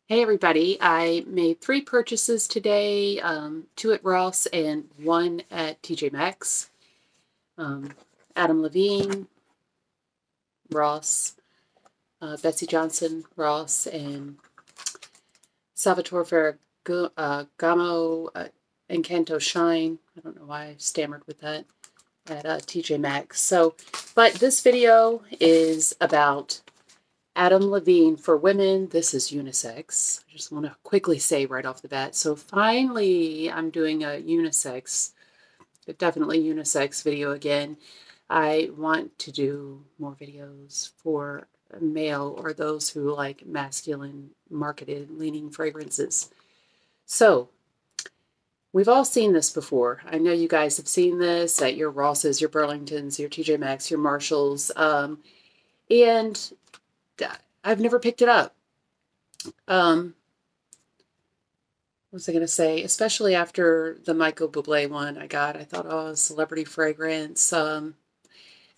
Hey everybody, I made 3 purchases today, 2 at Ross and 1 at TJ Maxx. Um, Adam Levine, Ross, Betsy Johnson, Ross, and Salvatore Ferragamo, Encanto Shine. I don't know why I stammered with that at TJ Maxx. But this video is about Adam Levine for women. This is unisex. I just want to quickly say right off the bat. So finally, I'm doing a definitely unisex video again. I want to do more videos for male or those who like masculine marketed leaning fragrances. So we've all seen this before. I know you guys have seen this at your Rosses, your Burlingtons, your TJ Maxx, your Marshalls, and I've never picked it up. What was I going to say? Especially after the Michael Bublé one I got, I thought, oh, celebrity fragrance. I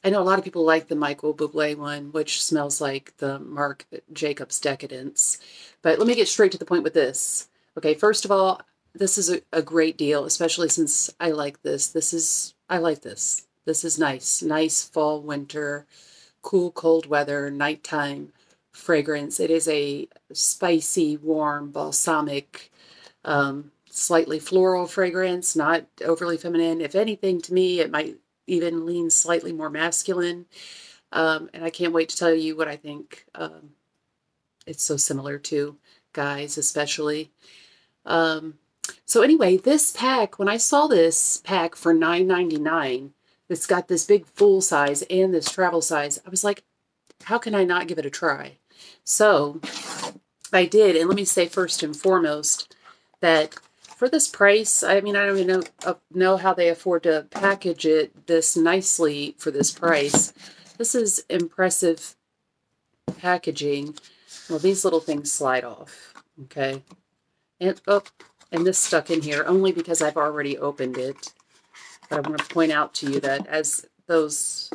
know a lot of people like the Michael Bublé one, which smells like the Marc Jacobs Decadence. But let me get straight to the point with this. Okay, first of all, this is a great deal, especially since I like this. I like this. This is nice. Nice fall, winter, cool, cold weather, nighttime fragrance. It is a spicy, warm, balsamic, slightly floral fragrance, not overly feminine. If anything, to me, it might even lean slightly more masculine. And I can't wait to tell you what I think it's so similar to, guys especially. So anyway, this pack, when I saw this pack for $9.99, it's got this big full size and this travel size, I was like, how can I not give it a try? So I did, and let me say first and foremost that for this price, I mean, I don't even know how they afford to package it this nicely for this price. This is impressive packaging. Well, these little things slide off, okay? And, oh, and this stuck in here only because I've already opened it. But I want to point out to you that as those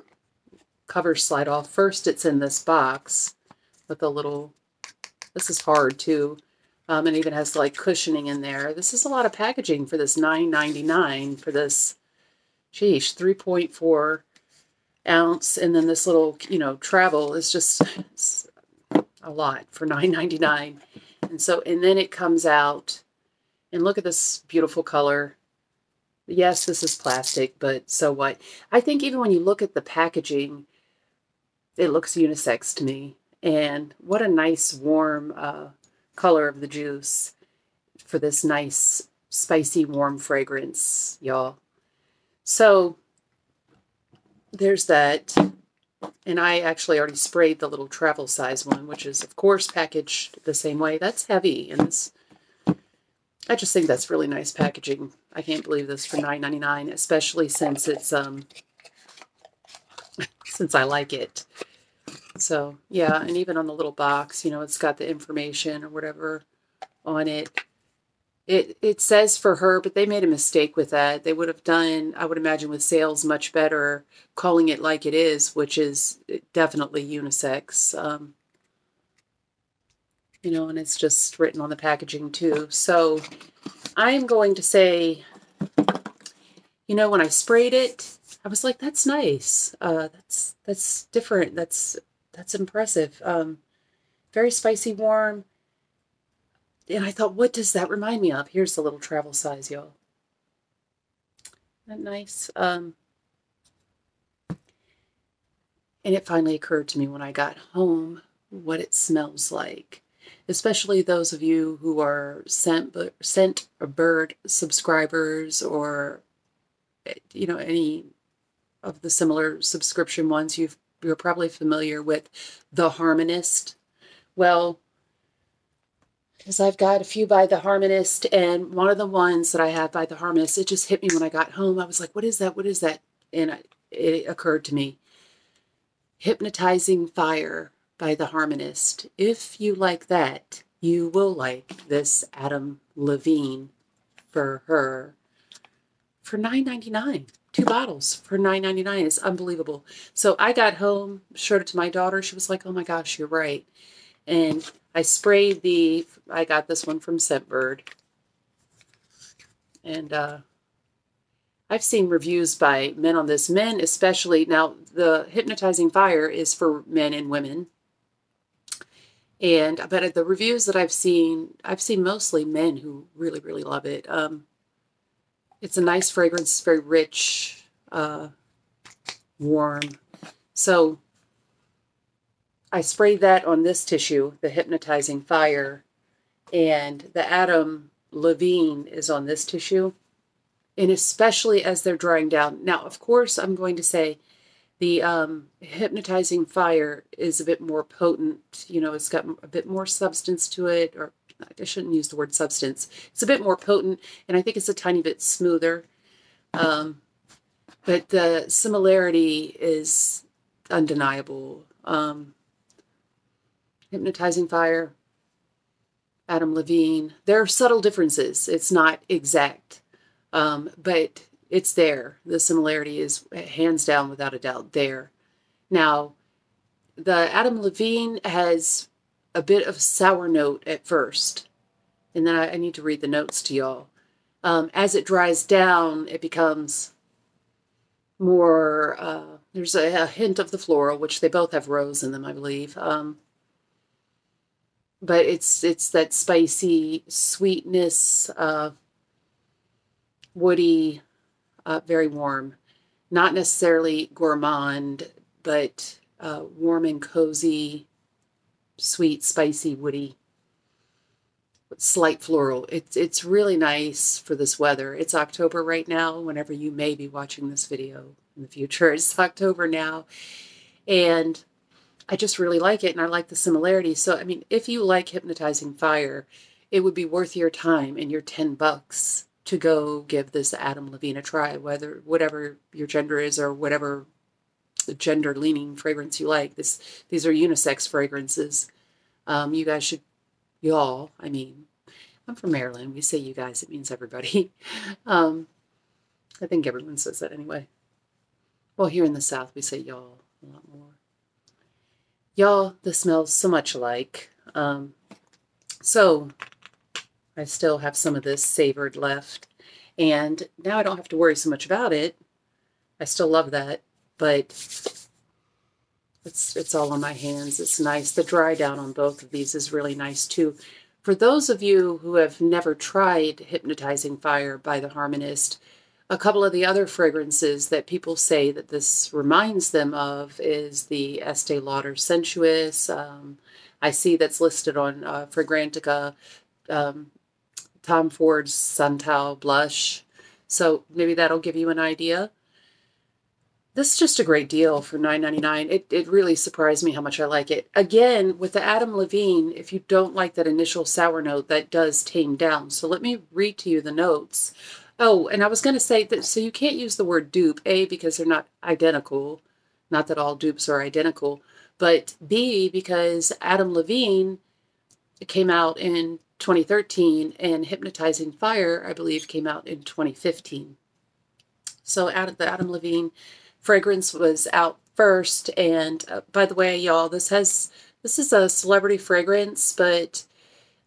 covers slide off, first it's in this box with a little, this is hard too, and even has like cushioning in there. This is a lot of packaging for this $9.99 for this, sheesh, 3.4 ounce, and then this little, travel is just a lot for $9.99. And then it comes out, and look at this beautiful color. Yes, this is plastic, but so what? I think even when you look at the packaging, it looks unisex to me. And what a nice warm color of the juice for this nice spicy warm fragrance, y'all. So there's that. And I actually already sprayed the little travel size one, which is of course packaged the same way. That's heavy, and this, I just think that's really nice packaging. I can't believe this for $9.99, especially since it's since I like it. So, yeah, and even on the little box, it's got the information or whatever on it. It says for her, but they made a mistake with that. They would have done, I would imagine, with sales much better, calling it like it is, which is definitely unisex. And it's just written on the packaging too. So I'm going to say, when I sprayed it, I was like, that's nice. That's different. That's impressive. Very spicy, warm. And I thought, what does that remind me of? Here's the little travel size, y'all. Isn't that nice? And it finally occurred to me when I got home what it smells like. Especially those of you who are Scent Bird subscribers, or any of the similar subscription ones. You're probably familiar with the Harmonist. Well, because I've got a few by the Harmonist, and one of the ones that I have by the Harmonist, it just hit me when I got home. I was like, what is that? What is that? And it occurred to me. Hypnotizing Fire by the Harmonist. If you like that, you will like this Adam Levine for her for $9.99. 2 bottles for $9.99. It's unbelievable. So I got home, showed it to my daughter. She was like, oh my gosh, you're right. And I sprayed I got this one from Scentbird. And I've seen reviews by men on this. Men especially. Now, the Hypnotizing Fire is for men and women. But the reviews that I've seen mostly men who really, really love it. It's a nice fragrance. It's very rich, warm. So I sprayed that on this tissue, the Hypnotizing Fire, and the Adam Levine is on this tissue. And especially as they're drying down. Now, of course, I'm going to say the Hypnotizing Fire is a bit more potent. You know, it's got a bit more substance to it, or I shouldn't use the word substance. It's a bit more potent, and I think it's a tiny bit smoother. But the similarity is undeniable. Hypnotizing Fire, Adam Levine. There are subtle differences. It's not exact. But it's there. The similarity is hands down, without a doubt, there. Now, the Adam Levine has a bit of sour note at first. And then I need to read the notes to y'all. As it dries down, it becomes more, there's a hint of the floral, which they both have rose in them, I believe. But it's that spicy sweetness, woody, very warm. Not necessarily gourmand, but warm and cozy, sweet, spicy, woody, slight floral. It's really nice for this weather. It's October right now, whenever you may be watching this video in the future. It's October now, and I just really like it, and I like the similarity. So, I mean, if you like Hypnotizing Fire, it would be worth your time and your $10 to go give this Adam Levine a try, whatever your gender is or whatever gender-leaning fragrance you like. These are unisex fragrances. You guys should, I mean, I'm from Maryland. We say you guys, it means everybody. I think everyone says that anyway. Well, here in the South, we say y'all a lot more. Y'all, this smells so much alike. So I still have some of this savored left, and now I don't have to worry so much about it. I still love that, but it's all on my hands. It's nice. The dry down on both of these is really nice too. For those of you who have never tried Hypnotizing Fire by the Harmonist, a couple of the other fragrances that people say that this reminds them of is the Estee Lauder Sensuous. I see that's listed on Fragrantica, Tom Ford's Santal Blush. So maybe that'll give you an idea. This is just a great deal for $9.99. It really surprised me how much I like it. Again, with the Adam Levine, if you don't like that initial sour note, that does tame down. So let me read to you the notes. Oh, and I was going to say that, so you can't use the word dupe, A, because they're not identical. Not that all dupes are identical. But B, because Adam Levine came out in 2013, and Hypnotizing Fire, I believe, came out in 2015. So the Adam Levine fragrance was out first, and by the way, y'all, this is a celebrity fragrance, but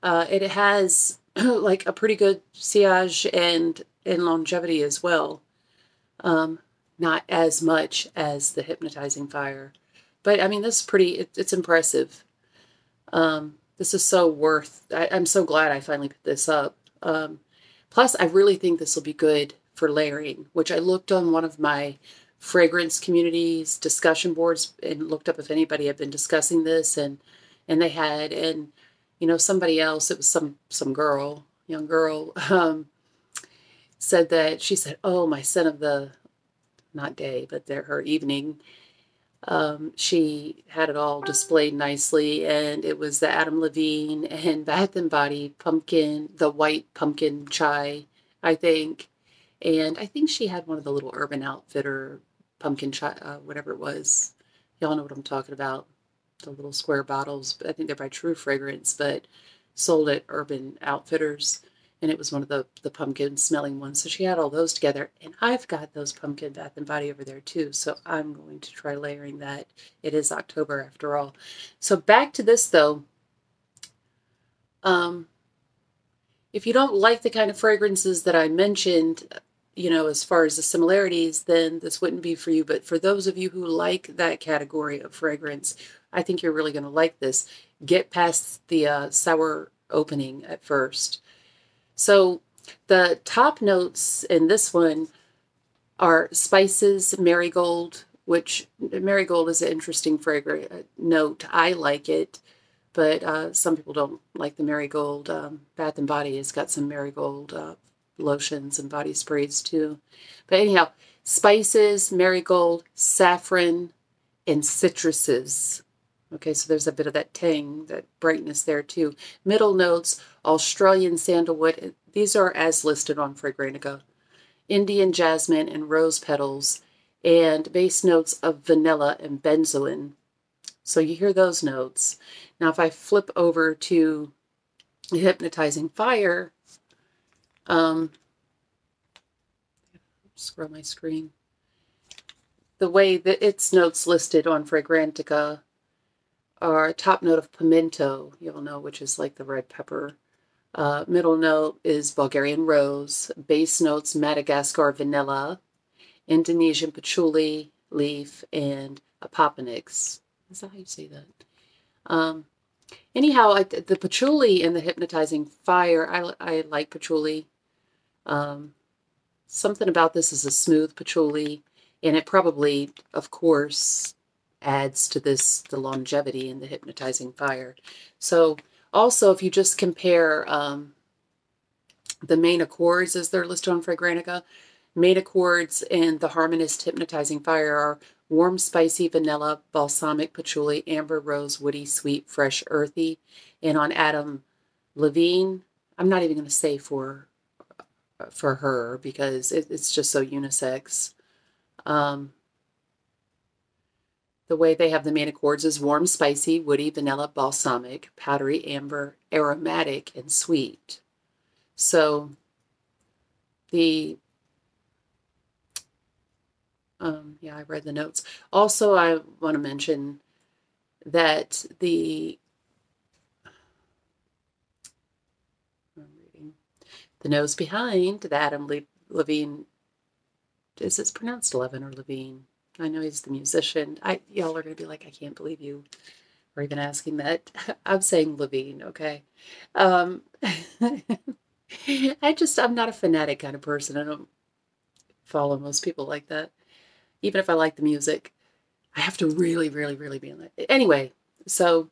it has like a pretty good sillage and longevity as well. Not as much as the Hypnotizing Fire, but I mean, this is pretty. It's impressive. This is so worth. I'm so glad I finally put this up. Plus, I really think this will be good for layering, which I looked on one of my fragrance communities discussion boards and looked up if anybody had been discussing this, and they had, and you know, somebody else, it was some girl, young girl, said that, she said, oh, my scent of the, not day, but her evening, she had it all displayed nicely, and it was the Adam Levine and Bath & Body pumpkin, the white pumpkin chai, I think. And I think she had one of the little Urban Outfitter pumpkin chai, whatever it was. Y'all know what I'm talking about. The little square bottles. I think they're by True Fragrance, but sold at Urban Outfitters. And it was one of the pumpkin smelling ones. So she had all those together. And I've got those pumpkin Bath & Body over there too. So I'm going to try layering that. It is October after all. So back to this though. If you don't like the kind of fragrances that I mentioned, as far as the similarities, then this wouldn't be for you. But for those of you who like that category of fragrance, I think you're really going to like this. Get past the sour opening at first. So the top notes in this one are spices, marigold, which marigold is an interesting fragrance note. I like it, but some people don't like the marigold. Bath and Body has got some marigold lotions and body sprays too. But anyhow, spices, marigold, saffron, and citruses. Okay, so there's a bit of that tang, that brightness there too. Middle notes, Australian sandalwood. These are as listed on Fragrantica. Indian jasmine and rose petals, and base notes of vanilla and benzoin. So you hear those notes. Now if I flip over to Hypnotizing Fire, scroll my screen. The way that its notes listed on Fragrantica are top note of pimento, you'll know, which is like the red pepper. Middle note is Bulgarian rose. Base notes Madagascar vanilla, Indonesian patchouli leaf, and apoponix. Is that how you say that? Anyhow, the patchouli in the Hypnotizing Fire, I like patchouli. Something about this is a smooth patchouli, and it probably, of course, adds to the longevity in the Hypnotizing Fire. So also, if you just compare the main accords as they're listed on Fragrantica, main accords in the Harmonist Hypnotizing Fire are warm, spicy, vanilla, balsamic, patchouli, amber, rose, woody, sweet, fresh, earthy. And on Adam Levine, I'm not even going to say for her because it's just so unisex. The way they have the main accords is warm, spicy, woody, vanilla, balsamic, powdery, amber, aromatic, and sweet. So the yeah, I read the notes. Also, I want to mention that the nose behind the Adam Levine, is it pronounced Levin or Levine? I know he's the musician. Y'all are going to be like, I can't believe you are even asking that. I'm saying Levine, okay? I'm not a fanatic kind of person. I don't follow most people like that. Even if I like the music, I have to really, really, really be in that. Anyway, so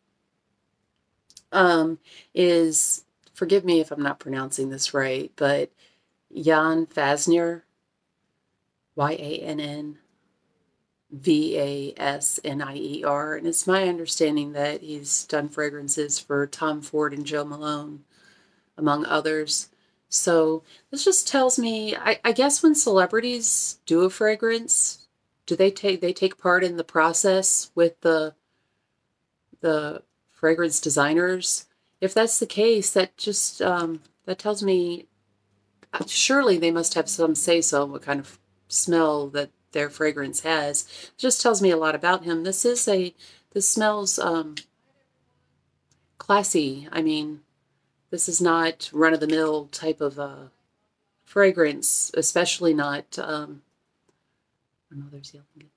forgive me if I'm not pronouncing this right, but Jan Vasnier, Yannvasnier, and it's my understanding that he's done fragrances for Tom Ford and Joe Malone, among others. So this just tells me, I guess when celebrities do a fragrance, do they take part in the process with the fragrance designers? If that's the case, that just that tells me surely they must have some say-so what kind of smell that their fragrance has. It just tells me a lot about him. This smells classy. I mean, this is not run-of-the-mill type of fragrance, especially not my mother's yelling good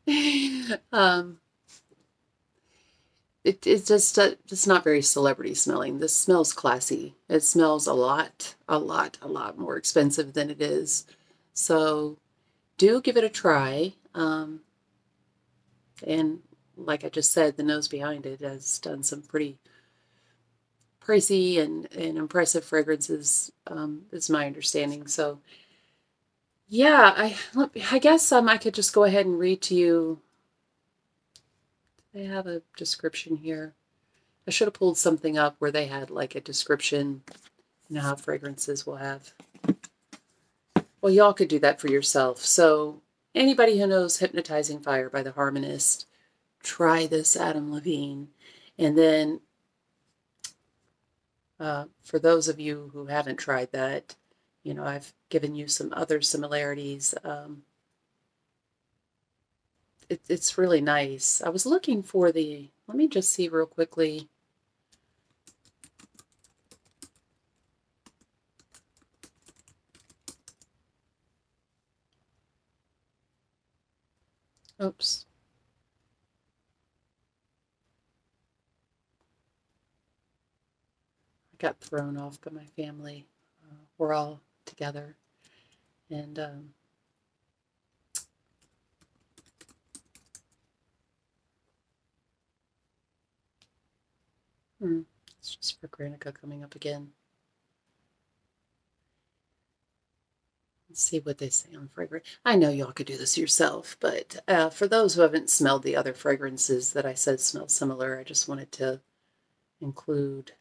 night. It's just not very celebrity smelling. This smells classy. It smells a lot more expensive than it is. So do give it a try. And like I just said, the nose behind it has done some pretty pricey and impressive fragrances, is my understanding. So yeah, I guess I could just go ahead and read to you. They have a description here. I should have pulled something up where they had like a description. You know how fragrances will have. Well, y'all could do that for yourself. So anybody who knows Hypnotizing Fire by the Harmonist, try this Adam Levine. And then for those of you who haven't tried that, I've given you some other similarities. It's really nice. I was looking for let me just see real quickly. Oops. I got thrown off by my family. We're all together. And it's just for Granica coming up again. Let's see what they say on fragrance. I know y'all could do this yourself, but for those who haven't smelled the other fragrances that I said smell similar, I just wanted to include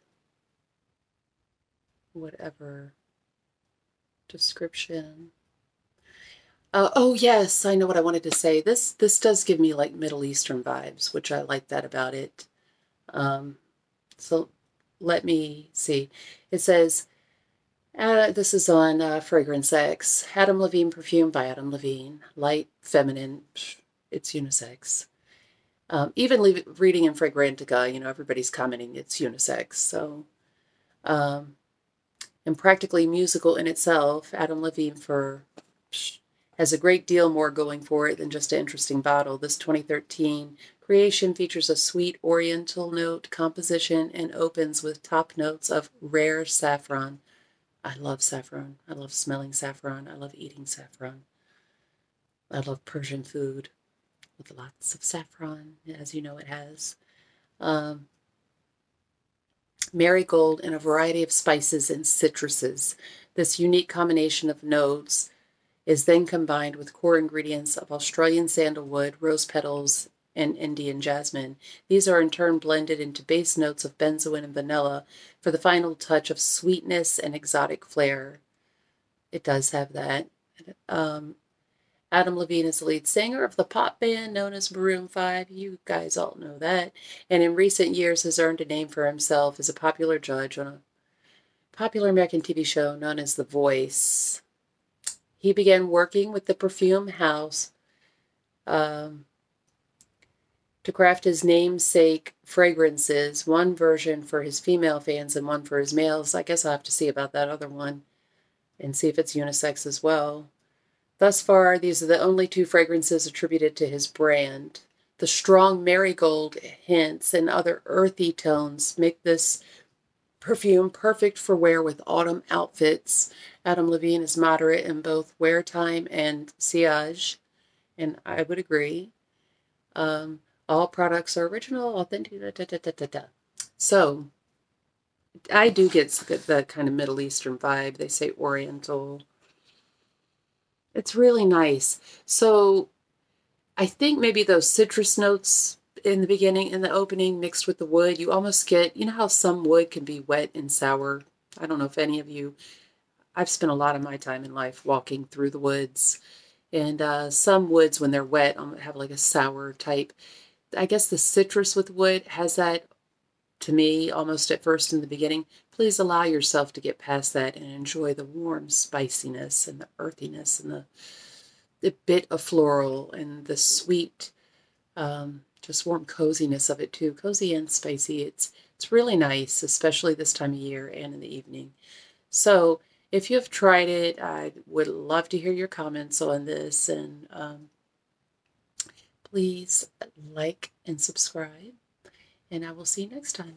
whatever description. Oh yes, I know what I wanted to say. This does give me like Middle Eastern vibes, which I like that about it. So let me see. It says, this is on Fragrance X. Adam Levine perfume by Adam Levine. Light, feminine, it's unisex. Even reading in Fragrantica, everybody's commenting it's unisex. So, and practically musical in itself, Adam Levine has a great deal more going for it than just an interesting bottle. This 2013 creation features a sweet oriental note composition and opens with top notes of rare saffron. I love saffron. I love smelling saffron. I love eating saffron. I love Persian food with lots of saffron, as you know it has. Marigold and a variety of spices and citruses. This unique combination of notes is then combined with core ingredients of Australian sandalwood, rose petals, and Indian jasmine. These are in turn blended into base notes of benzoin and vanilla for the final touch of sweetness and exotic flair. It does have that. Adam Levine is the lead singer of the pop band known as Maroon 5. You guys all know that. And in recent years has earned a name for himself as a popular judge on a popular American TV show known as The Voice. He began working with the perfume house to craft his namesake fragrances, one version for his female fans and one for his males. I guess I'll have to see about that other one and see if it's unisex as well. Thus far, these are the only 2 fragrances attributed to his brand. The strong marigold hints and other earthy tones make this perfume perfect for wear with autumn outfits. Adam Levine is moderate in both wear time and sillage, and I would agree. All products are original, authentic, So, I do get the kind of Middle Eastern vibe. They say Oriental. It's really nice. So, I think maybe those citrus notes in the beginning, in the opening, mixed with the wood, you almost get, you know how some wood can be wet and sour? I don't know if any of you, I've spent a lot of my time in life walking through the woods. And some woods, when they're wet, have like a sour type. I guess the citrus with wood has that, to me, almost at first in the beginning. Please allow yourself to get past that and enjoy the warm spiciness and the earthiness and the bit of floral and the sweet, just warm coziness of it too. Cozy and spicy. It's really nice, especially this time of year and in the evening. So if you have tried it, I would love to hear your comments on this, and please like and subscribe, and I will see you next time.